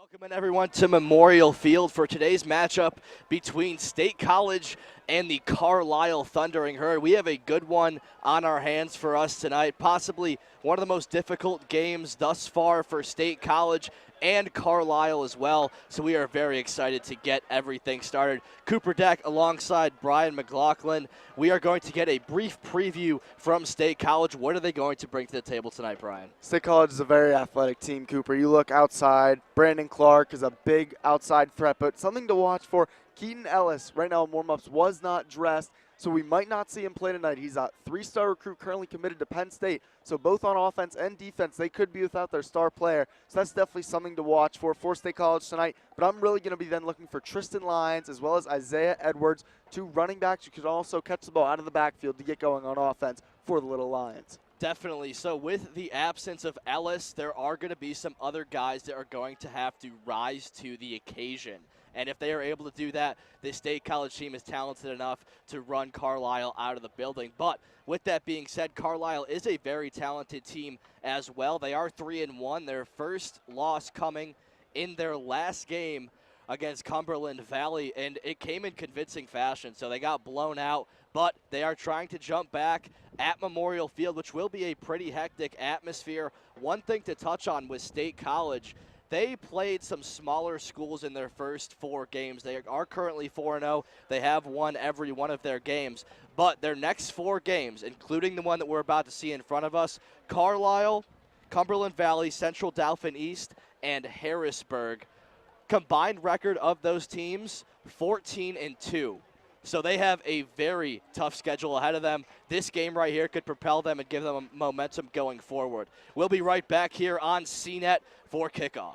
Welcome everyone to Memorial Field for today's matchup between State College and the Carlisle Thundering Herd. We have a good one on our hands for us tonight, possibly one of the most difficult games thus far for State College and Carlisle as well, so we are very excited to get everything started. Cooper Deck alongside Brian McLaughlin. We are going to get a brief preview from State College. What are they going to bring to the table tonight, Brian? State College is a very athletic team, Cooper. You look outside, Brandon Clark is a big outside threat, but something to watch for. Keaton Ellis, right now in warm-ups, was not dressed, so we might not see him play tonight. He's a three-star recruit currently committed to Penn State, so both on offense and defense, they could be without their star player. So that's definitely something to watch for State College tonight. But I'm really going to be then looking for Tristan Lyons as well as Isaiah Edwards, two running backs who could also catch the ball out of the backfield to get going on offense for the Little Lions. Definitely. So with the absence of Ellis, there are going to be some other guys that are going to have to rise to the occasion. And if they are able to do that, the State College team is talented enough to run Carlisle out of the building. But with that being said, Carlisle is a very talented team as well. They are 3-1. Their first loss coming in their last game against Cumberland Valley, and it came in convincing fashion. So they got blown out, but they are trying to jump back at Memorial Field, which will be a pretty hectic atmosphere. One thing to touch on with State College, they played some smaller schools in their first 4 games. They are currently 4-0. They have won every one of their games. But their next 4 games, including the one that we're about to see in front of us, Carlisle, Cumberland Valley, Central Dauphin East, and Harrisburg. Combined record of those teams, 14-2. So they have a very tough schedule ahead of them. This game right here could propel them and give them momentum going forward. We'll be right back here on CNET for kickoff.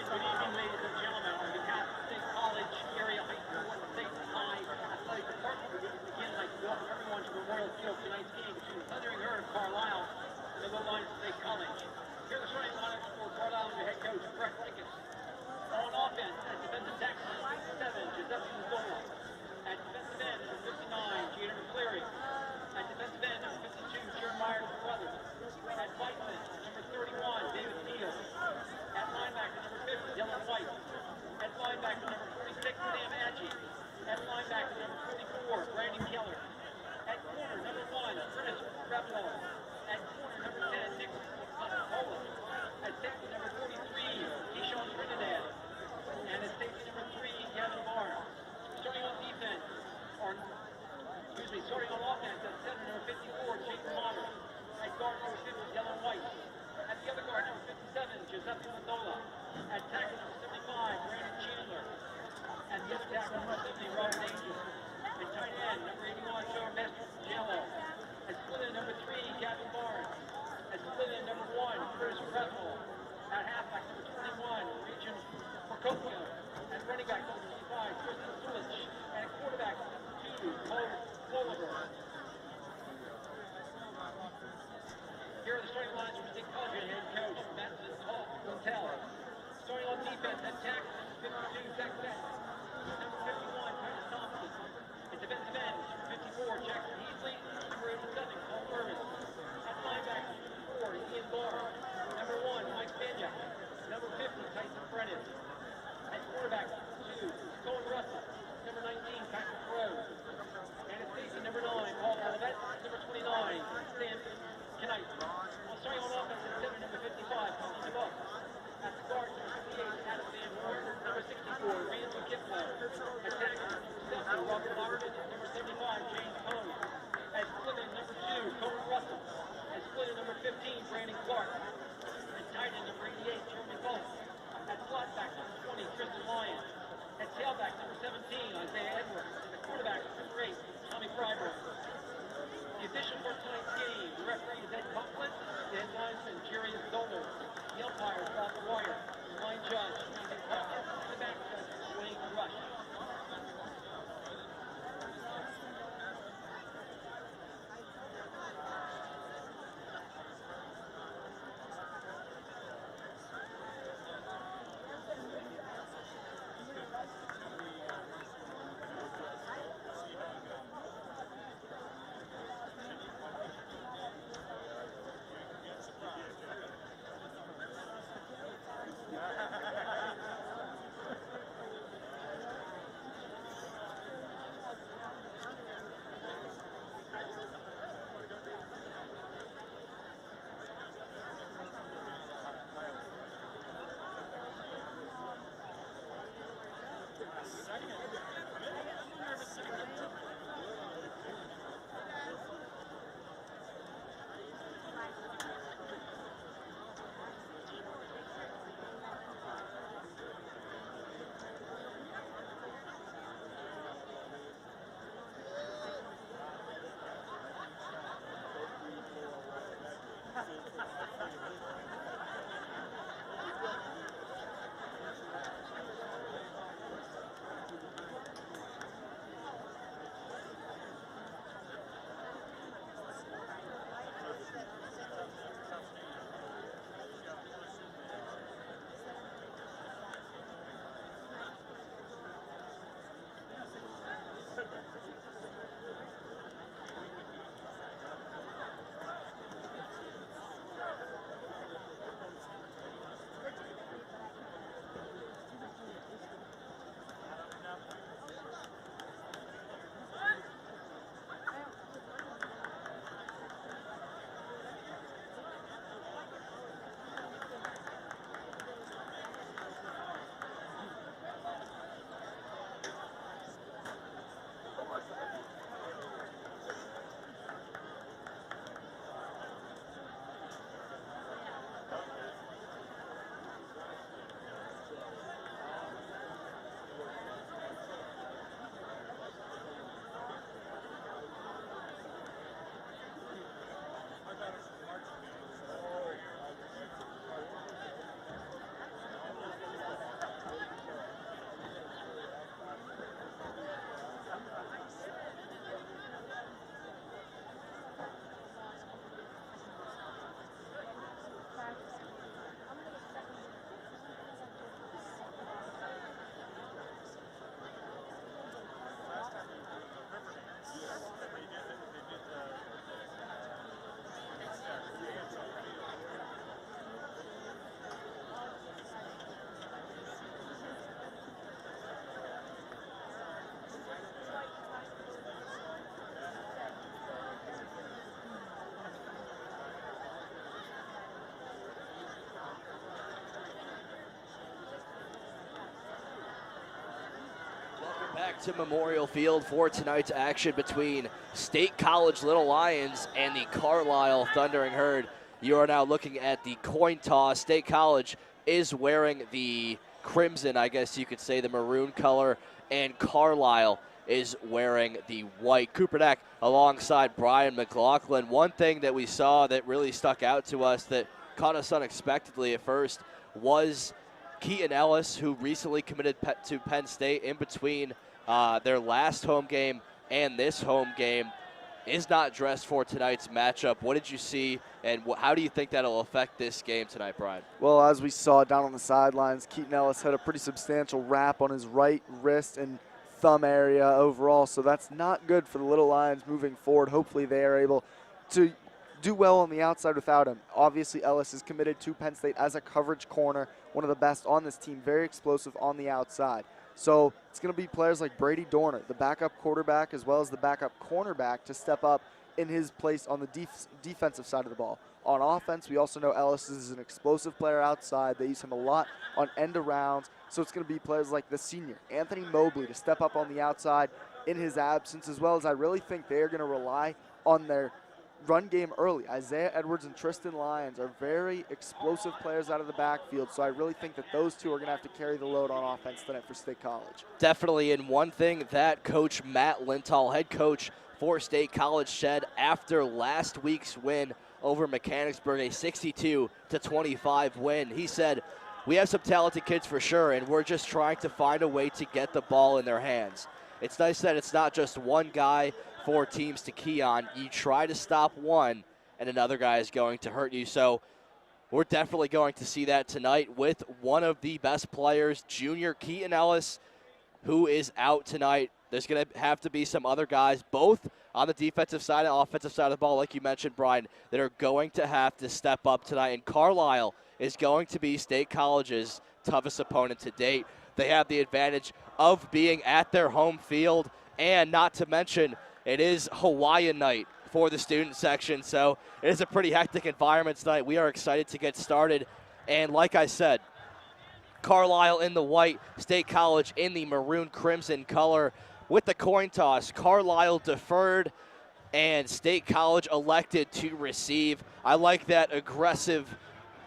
Good evening, ladies and gentlemen. On behalf of State College Area High School and State High Athletic Department, we begin like to welcome everyone to Memorial Field tonight's game between the Thundering Herd of Carlisle and the Low Lines of State College. Here are the starting lineups for Carlisle and head coach Brett Lickens. On offense, at defensive tackle, 7, Giuseppe Zola. At defensive end, number 59, Gina McCleary. At defensive end, number 52, Jeremiah Brothers. At lineman, number 31, David Neal. At linebacker, number 50, Dylan Back to Memorial Field for tonight's action between State College Little Lions and the Carlisle Thundering Herd. You are now looking at the coin toss. State College is wearing the crimson, I guess you could say, the maroon color, and Carlisle is wearing the white. Cooper Deck alongside Brian McLaughlin. One thing that we saw that really stuck out to us that caught us unexpectedly at first was Keaton Ellis, who recently committed to Penn State in between their last home game and this home game, is not dressed for tonight's matchup. What did you see, and how do you think that'll affect this game tonight, Brian? Well, as we saw down on the sidelines, Keaton Ellis had a pretty substantial wrap on his right wrist and thumb area overall, so that's not good for the Little Lions moving forward. Hopefully they are able to do well on the outside without him. Obviously, Ellis is committed to Penn State as a coverage corner, one of the best on this team, very explosive on the outside. So it's going to be players like Brady Dorner, the backup quarterback, as well as the backup cornerback, to step up in his place on the defensive side of the ball. On offense, we also know Ellis is an explosive player outside. They use him a lot on end arounds. So it's going to be players like the senior, Anthony Mobley, to step up on the outside in his absence, as well as I really think they are going to rely on their run game early. Isaiah Edwards and Tristan Lyons are very explosive players out of the backfield, so I really think that those two are going to have to carry the load on offense tonight for State College. Definitely, and one thing that Coach Matt Linthal, head coach for State College, said after last week's win over Mechanicsburg, a 62-25 win, he said, "We have some talented kids for sure, and we're just trying to find a way to get the ball in their hands. It's nice that it's not just one guy for teams to key on. You try to stop one, and another guy is going to hurt you." So we're definitely going to see that tonight with one of the best players, junior Keaton Ellis, who is out tonight. There's going to have to be some other guys, both on the defensive side and offensive side of the ball, like you mentioned, Brian, that are going to have to step up tonight. And Carlisle is going to be State College's toughest opponent to date. They have the advantage of being at their home field, and not to mention, it is Hawaiian night for the student section, so it is a pretty hectic environment tonight. We are excited to get started, and like I said, Carlisle in the white, State College in the maroon crimson color. With the coin toss, Carlisle deferred and State College elected to receive. I like that aggressive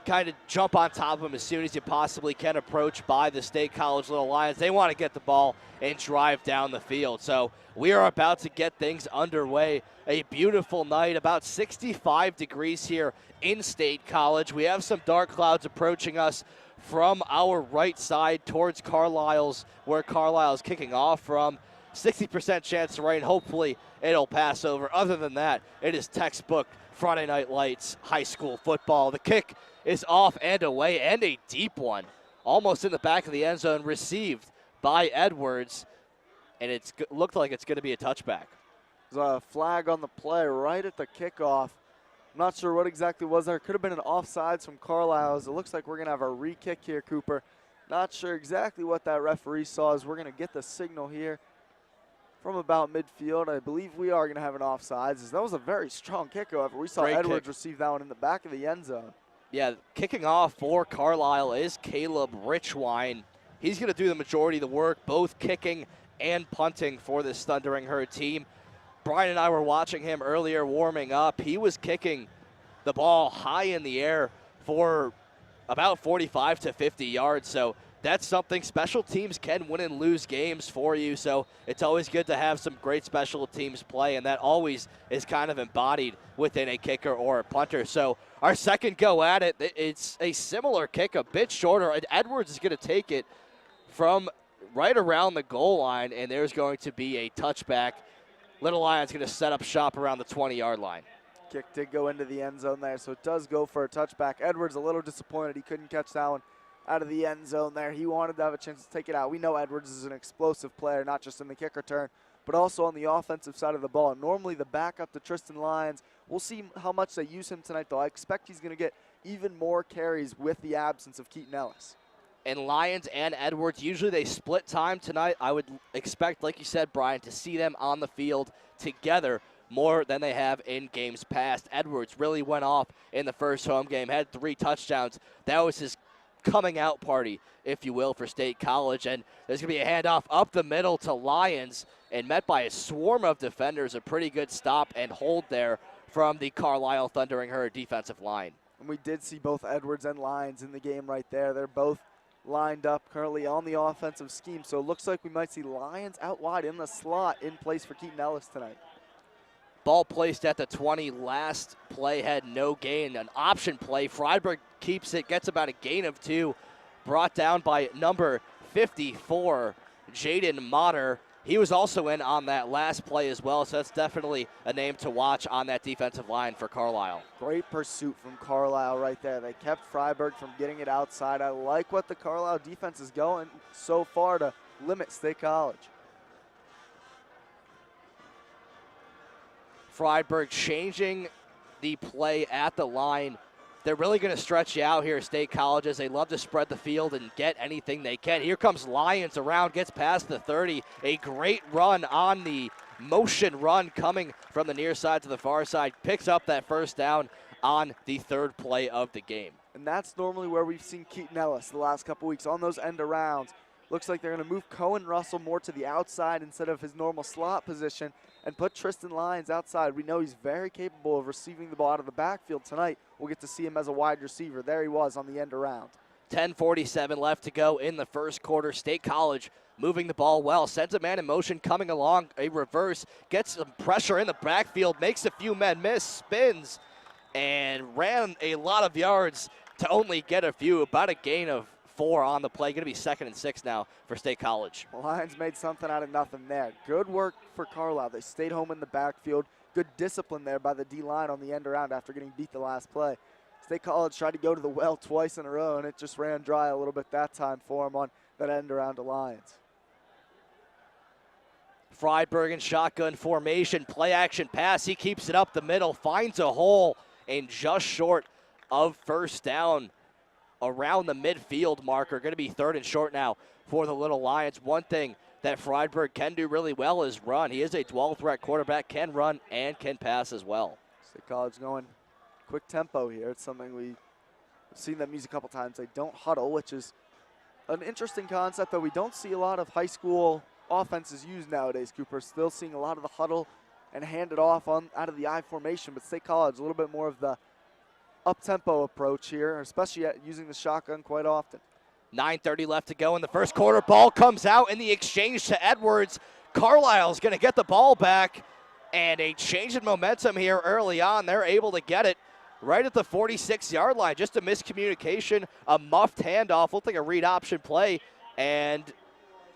kind of jump on top of them as soon as you possibly can approach by the State College Little Lions. They want to get the ball and drive down the field. So we are about to get things underway. A beautiful night, about 65 degrees here in State College. We have some dark clouds approaching us from our right side towards Carlisle's, where Carlisle's kicking off from. 60% chance to rain. Hopefully it'll pass over. Other than that, it is textbook Friday Night Lights high school football. The kick is off and away, and a deep one, almost in the back of the end zone, received by Edwards, and it looked like it's going to be a touchback. There's a flag on the play right at the kickoff. I'm not sure what exactly was there. Could have been an offsides from Carlisle. It looks like we're going to have a re-kick here, Cooper. Not sure exactly what that referee saw, as we're going to get the signal here from about midfield. I believe we are going to have an offsides, as that was a very strong kick. However, we saw Great Edwards kick. receive that one in the back of the end zone. Yeah, kicking off for Carlisle is Caleb Richwine. He's going to do the majority of the work, both kicking and punting for this Thundering Herd team. Brian and I were watching him earlier warming up. He was kicking the ball high in the air for about 45 to 50 yards. So that's something. Special teams can win and lose games for you. So it's always good to have some great special teams play, and that always is kind of embodied within a kicker or a punter. So our second go at it, it's a similar kick, a bit shorter. Edwards is going to take it from right around the goal line, and there's going to be a touchback. Little Lions going to set up shop around the 20-yard line. Kick did go into the end zone there, so it does go for a touchback. Edwards a little disappointed he couldn't catch that one out of the end zone there. He wanted to have a chance to take it out. We know Edwards is an explosive player, not just in the kick return, but also on the offensive side of the ball. Normally the backup to Tristan Lyons, we'll see how much they use him tonight, though. I expect he's going to get even more carries with the absence of Keaton Ellis. And Lyons and Edwards, usually they split time tonight. I would expect, like you said, Brian, to see them on the field together more than they have in games past. Edwards really went off in the first home game, had 3 touchdowns. That was his coming out party, if you will, for State College. And there's going to be a handoff up the middle to Lyons, and met by a swarm of defenders. A pretty good stop and hold there from the Carlisle Thundering Herd defensive line. And we did see both Edwards and Lyons in the game right there. They're both lined up currently on the offensive scheme. So it looks like we might see Lyons out wide in the slot in place for Keaton Ellis tonight. Ball placed at the 20. Last play had no gain. An option play. Freiberg keeps it, gets about a gain of 2. Brought down by number 54, Jaden Motter. He was also in on that last play as well, so that's definitely a name to watch on that defensive line for Carlisle. Great pursuit from Carlisle right there. They kept Freiberg from getting it outside. I like what the Carlisle defense is going so far to limit State College. Freiberg changing the play at the line. They're really going to stretch you out here, State Colleges. They love to spread the field and get anything they can. Here comes Lyons around, gets past the 30. A great run on the motion run coming from the near side to the far side. Picks up that first down on the third play of the game. And that's normally where we've seen Keaton Ellis the last couple weeks on those end arounds. Looks like they're going to move Cohen Russell more to the outside instead of his normal slot position and put Tristan Lyons outside. We know he's very capable of receiving the ball out of the backfield tonight. We'll get to see him as a wide receiver. There he was on the end around. 10:47 left to go in the first quarter. State College moving the ball well. Sends a man in motion coming along. A reverse. Gets some pressure in the backfield. Makes a few men miss. Spins. And ran a lot of yards to only get a few. About a gain of 4 on the play. Going to be 2nd and 6 now for State College. Lyons made something out of nothing there. Good work for Carlisle. They stayed home in the backfield. Good discipline there by the D-line on the end around after getting beat the last play. State College tried to go to the well twice in a row, and it just ran dry a little bit that time for him on that end around to Lyons. Freiberg in shotgun formation. Play action pass. He keeps it up the middle. Finds a hole and just short of first down around the midfield marker. Going to be 3rd and short now for the Little Lions. One thing that Freiberg can do really well is run. He is a 12-threat quarterback, can run and can pass as well. State College going quick tempo here. It's something we've seen them use a couple times. They don't huddle, which is an interesting concept that we don't see a lot of high school offenses use nowadays, Cooper. Still seeing a lot of the huddle and hand it off on out of the I formation, but State College a little bit more of the up-tempo approach here, especially at using the shotgun quite often. 9:30 left to go in the first quarter. Ball comes out in the exchange to Edwards. Carlisle's going to get the ball back, and a change in momentum here early on. They're able to get it right at the 46-yard line. Just a miscommunication, a muffed handoff. Looked like a read option play, and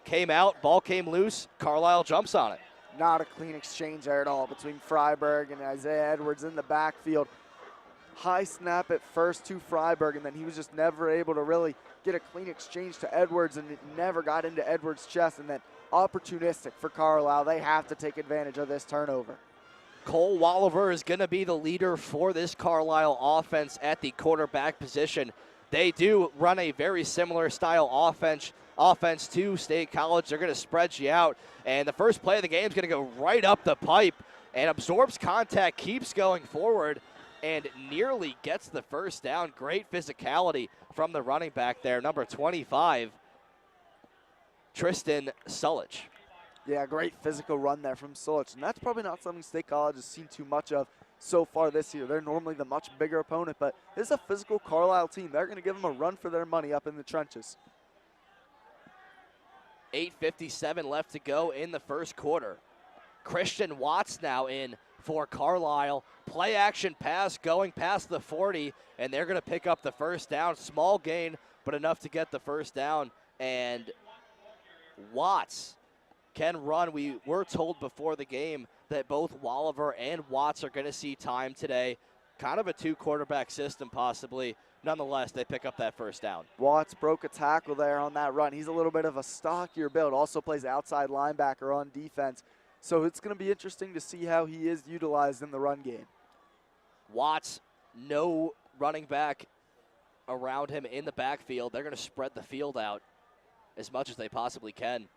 came out. Ball came loose. Carlisle jumps on it. Not a clean exchange there at all between Freiberg and Isaiah Edwards in the backfield. High snap at first to Freiberg, and then he was just never able to really get a clean exchange to Edwards, and it never got into Edwards' chest. And then opportunistic for Carlisle. They have to take advantage of this turnover. Cole Walliver is going to be the leader for this Carlisle offense at the quarterback position. They do run a very similar style offense to State College. They're going to spread you out, and the first play of the game is going to go right up the pipe and absorbs contact, keeps going forward, and nearly gets the first down. Great physicality from the running back there, number 25, Tristan Sulich. Yeah, great physical run there from Sulich, and that's probably not something State College has seen too much of so far this year. They're normally the much bigger opponent, but this is a physical Carlisle team. They're going to give them a run for their money up in the trenches. 8:57 left to go in the first quarter. Christian Watts now in for Carlisle. Play action pass going past the 40, and they're going to pick up the first down. Small gain, but enough to get the first down. And Watts can run. We were told before the game that both Walliver and Watts are going to see time today. Kind of a 2-quarterback system possibly. Nonetheless, they pick up that first down. Watts broke a tackle there on that run. He's a little bit of a stockier build. Also plays outside linebacker on defense. So it's going to be interesting to see how he is utilized in the run game. Watts, no running back around him in the backfield. They're going to spread the field out as much as they possibly can.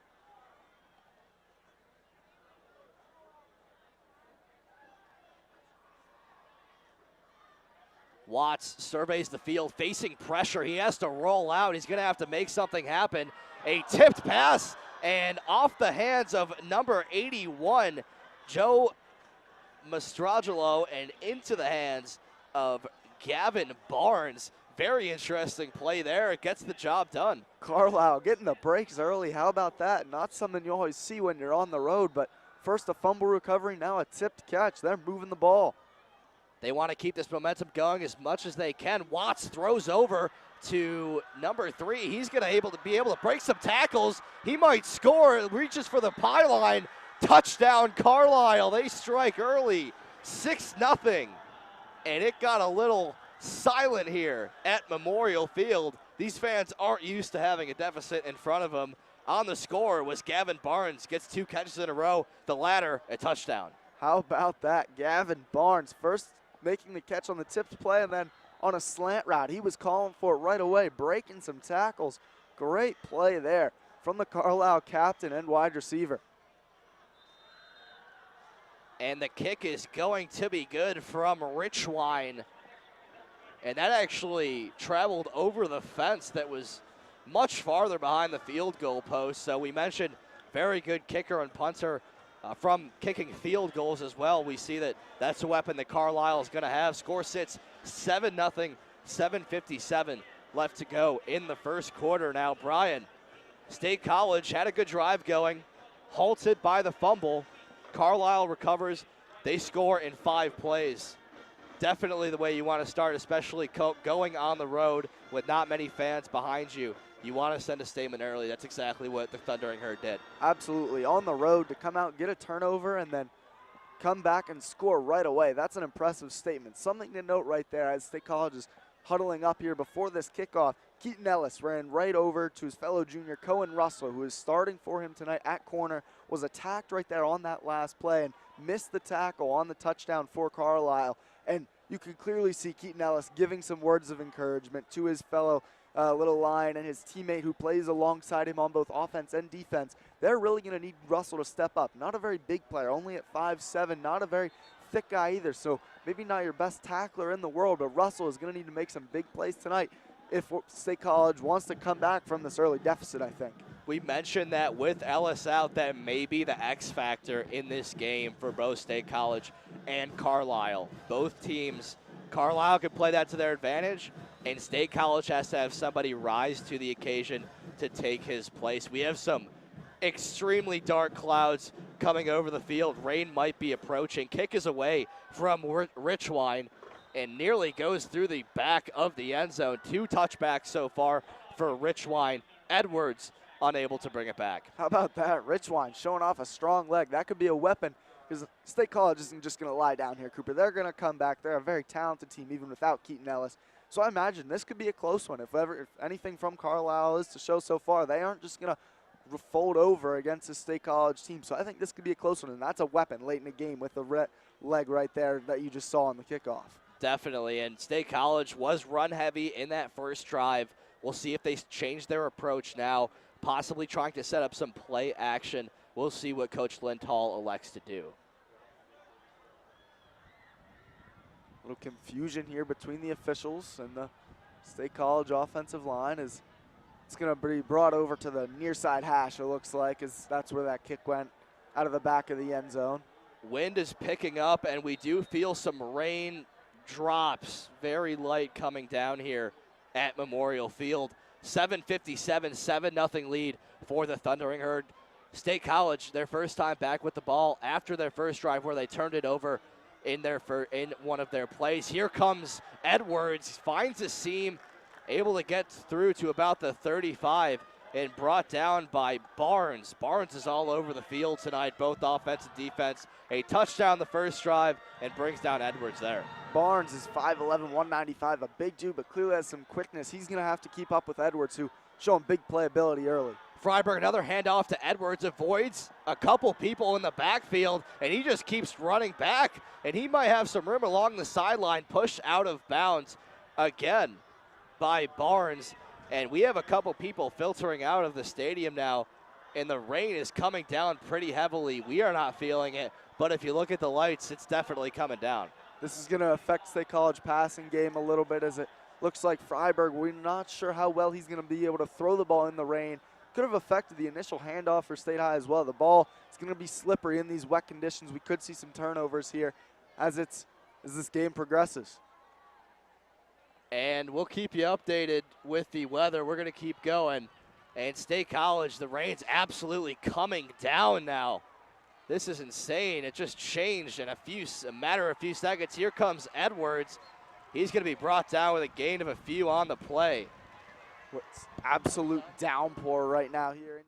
Watts surveys the field, facing pressure. He has to roll out. He's going to have to make something happen. A tipped pass, and off the hands of number 81, Joe Mastrangelo, and into the hands of Gavin Barnes. Very interesting play there. It gets the job done. Carlisle getting the breaks early. How about that? Not something you always see when you're on the road, but first a fumble recovery, now a tipped catch. They're moving the ball. They want to keep this momentum going as much as they can. Watts throws over to number 3. He's going to be able to break some tackles. He might score. Reaches for the pylon. Touchdown, Carlisle. They strike early, 6-0. And it got a little silent here at Memorial Field. These fans aren't used to having a deficit in front of them. On the score was Gavin Barnes. Gets 2 catches in a row. The latter, a touchdown. How about that? Gavin Barnes first making the catch on the tipped play, and then on a slant route. He was calling for it right away, breaking some tackles. Great play there from the Carlisle captain and wide receiver. And the kick is going to be good from Richwine. And that actually traveled over the fence that was much farther behind the field goal post. So we mentioned very good kicker and punter from kicking field goals as well. We see that that's a weapon that Carlisle is going to have. Score sits 7-0, 7:57 left to go in the first quarter. Now, Brian, State College had a good drive going, halted by the fumble. Carlisle recovers. They score in 5 plays. Definitely the way you want to start, especially going on the road with not many fans behind you. You want to send a statement early. That's exactly what the Thundering Herd did. Absolutely. On the road to come out, get a turnover, and then come back and score right away. That's an impressive statement. Something to note right there as State College is huddling up here before this kickoff. Keaton Ellis ran right over to his fellow junior, Cohen Russell, who is starting for him tonight at corner, was attacked right there on that last play and missed the tackle on the touchdown for Carlisle. And you can clearly see Keaton Ellis giving some words of encouragement to his fellow little line and his teammate who plays alongside him on both offense and defense. They're really going to need Russell to step up. Not a very big player, only at 5'7", not a very thick guy either, so maybe not your best tackler in the world, but Russell is going to need to make some big plays tonight if State College wants to come back from this early deficit, I think. We mentioned that with Ellis out, that may be the X factor in this game for both State College and Carlisle. Both teams, Carlisle could play that to their advantage, and State College has to have somebody rise to the occasion to take his place. We have some extremely dark clouds coming over the field. Rain might be approaching. Kick is away from Richwine and nearly goes through the back of the end zone. 2 touchbacks so far for Richwine. Edwards unable to bring it back. How about that? Richwine showing off a strong leg. That could be a weapon because State College isn't just going to lie down here, Cooper. They're going to come back. They're a very talented team even without Keaton Ellis. So I imagine this could be a close one. If anything from Carlisle is to show so far, they aren't just going to fold over against the State College team. So I think this could be a close one, and that's a weapon late in the game with the leg right there that you just saw on the kickoff. Definitely, and State College was run heavy in that first drive. We'll see if they change their approach now, possibly trying to set up some play action. We'll see what Coach Lindhall elects to do. A little confusion here between the officials and the State College offensive line as it's going to be brought over to the near side hash, it looks like, as that's where that kick went out of the back of the end zone. Wind is picking up, and we do feel some rain drops, very light coming down here at Memorial Field. 7:57, 7-0 lead for the Thundering Herd. State College, their first time back with the ball after their first drive where they turned it over in one of their plays. Here comes Edwards, finds a seam, able to get through to about the 35 and brought down by Barnes. Barnes is all over the field tonight, both offense and defense. A touchdown the first drive and brings down Edwards there. Barnes is 5'11", 195, a big dude, but clearly has some quickness. He's going to have to keep up with Edwards, who showing big playability early. Freiberg, another handoff to Edwards, avoids a couple people in the backfield, and he just keeps running back, and he might have some room along the sideline, pushed out of bounds again by Barnes. And we have a couple people filtering out of the stadium now, and the rain is coming down pretty heavily. We are not feeling it, but if you look at the lights, it's definitely coming down. This is going to affect State College passing game a little bit, as it looks like Freiberg, we're not sure how well he's going to be able to throw the ball in the rain. Could have affected the initial handoff for State High as well. The ball is going to be slippery in these wet conditions. We could see some turnovers here as this game progresses. And we'll keep you updated with the weather. We're going to keep going. And State College, the rain's absolutely coming down now. This is insane. It just changed in a matter of a few seconds. Here comes Edwards. He's going to be brought down with a gain of a few on the play. What's absolute downpour right now here in